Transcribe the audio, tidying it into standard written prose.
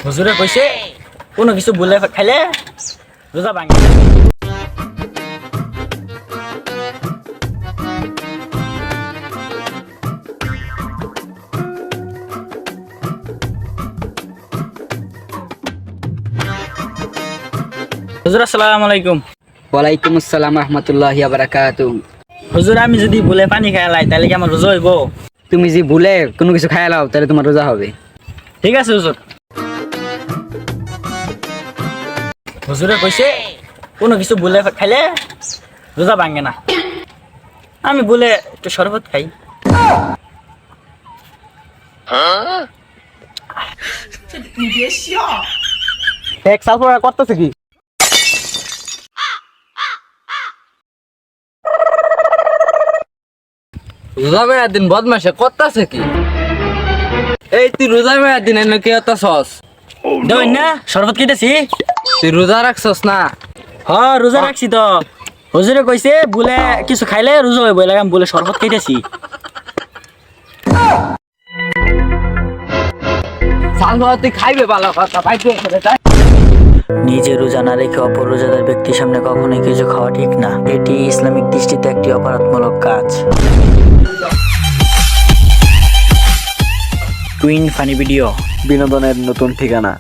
হুজুরে কইছে কোনো কিছু বলে খাইলে রোজা ভাঙে। হুজুর আসসালামু আলাইকুম। ওয়ালাইকুম আসসালাম রহমতুল্লাহি ওয়া বারাকাতুহু। হুজুর আমি যদি বলে পানি খাইলাই তাহলে কি আমার রোজা হইব? তুমি যে ভুলে কোনো কিছু খাই লাও তাহলে তোমার রোজা হবে। ঠিক আছে হুজুর। হুজুরে কইছে কোনো কিছু বলে খাইলে রোজা ভাঙে না। আমি বলে একটু শরবত খাই। এক সাল পর করতেছে কি? রোজা মেয়ার দিন বদমাশে করতাছে কি? এই তুই রোজা মেয়ার দিন এনে কি হতাছস? দেবেন না শরবত খেতেছি। তুই রোজা রাখছস না? হ্যাঁ রোজা রাখছি তো। হুজুরে কইছে বলে কিছু খাইলে রোজা হইব, এলাকা আমি বলে শরবত খাইতেছি। সাল তুই খাইবে ভালো কথা পাইতে নিজে রোজা না রেখে অপর রোজাদার ব্যক্তির সামনে কখনোই কিছু খাওয়া ঠিক না। এটি ইসলামিক দৃষ্টিতে একটি অপরাধমূলক কাজ। টুইন ফানি ভিডিও, বিনোদনের নতুন ঠিকানা।